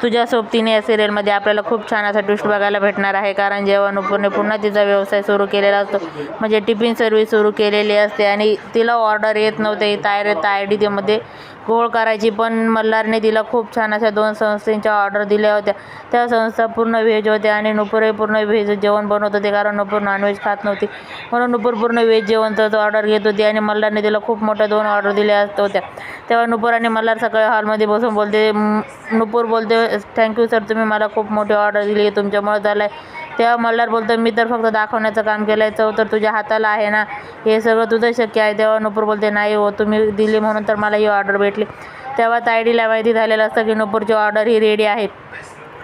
तुझ्या सोबतीने या सिरियलमध्ये आपल्याला खूप छान असा ट्विस्ट बघायला भेटणार आहे, कारण जेव्हा नुपूरने पुन्हा तिचा व्यवसाय सुरू केलेला असतो, म्हणजे टिफिन सर्व्हिस सुरू केलेली असते आणि तिला ऑर्डर येत नव्हते तायडीमध्ये घोळ करायची, पण मल्हारने तिला खूप छान अशा 2 संस्थांच्या ऑर्डर दिल्या होत्या. त्या संस्था पूर्ण व्हेज होत्या आणि नुपूरही पूर्ण व्हेज जेवण बनवत होते, कारण नुपूर नॉनव्हेज खात नव्हती. म्हणून नुपूर पूर्ण व्हेज जेवणच ऑर्डर घेत होती आणि मल्हारने तिला खूप मोठ्या 2 ऑर्डर दिल्या होत्या. तेव्हा नुपूर आणि मल्हार सकाळी हॉलमध्ये बसून बोलते. नुपूर बोलते, थँक्यू सर, तुम्ही मला खूप मोठी ऑर्डर दिली आहे, तुमच्यामुळे झालं आहे. तेव्हा मल्हार बोलतो, मी तर फक्त दाखवण्याचं काम केलं आहे, चव तर तुझ्या हाताला आहे ना, हे सगळं तुझं शक्य आहे. तेव्हा नुपूर बोलते, नाही हो, तुम्ही दिली म्हणून तर मला ही ऑर्डर भेटली. तेव्हा तायडीला माहिती झालेलं असतं की नुपूरची ऑर्डर ही रेडी आहे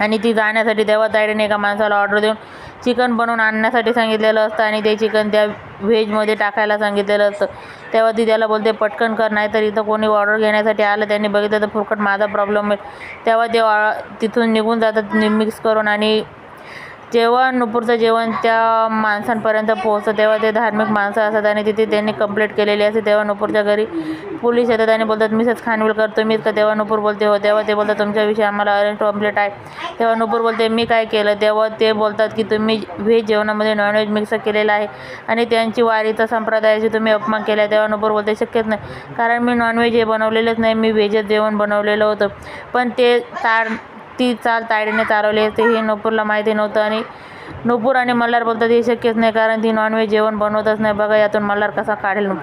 आणि ती जाण्यासाठी. तेव्हा तायडीने एका माणसाला ऑर्डर देऊन चिकन बनवून आणण्यासाठी सांगितलेलं असतं आणि ते चिकन त्या व्हेजमध्ये टाकायला सांगितलेलं असतं. तेव्हा ती त्याला बोलते, पटकन कर, नाही तर इथं कोणी ऑर्डर घेण्यासाठी आलं, त्यांनी बघितलं तर फुकट माझा प्रॉब्लेम आहे. तेव्हा ते तिथून निघून जातात मिक्स करून. आणि जेव्हा नुपूरचं जेवण त्या माणसांपर्यंत पोहोचतं तेव्हा ते धार्मिक माणसं असतात आणि तिथे त्यांनी कंप्लेंट केलेली असते. तेव्हा नुपूरच्या घरी पोलीस येतात आणि बोलतात, मिसेस खानविलकर तुम्हीच का? तेव्हा नुपूर बोलते, हो. तेव्हा ते बोलतात, तुमच्याविषयी आम्हाला अरेस्ट कंप्लेंट आहे. तेव्हा नुपूर बोलते, मी काय केलं? तेव्हा ते बोलतात की तुम्ही व्हेज जेवणामध्ये नॉनव्हेज मिक्स केलेलं आहे आणि त्यांची वारीचा संप्रदायाची तुम्ही अपमान केला आहे. तेव्हा नुपूर बोलते, शक्यच नाही, कारण मी नॉनव्हेज हे बनवलेलंच नाही, मी व्हेजच जेवण बनवलेलं होतं. पण ती चाल तायडीने चालवली असते हे नुपूरला माहिती नव्हतं. आणि नुपूर आणि मल्हार बोलतात, हे शक्यच नाही, कारण ती नॉनव्हेज जेवण बनवतच नाही. बघा यातून मल्हार कसा काढेल नुपूर.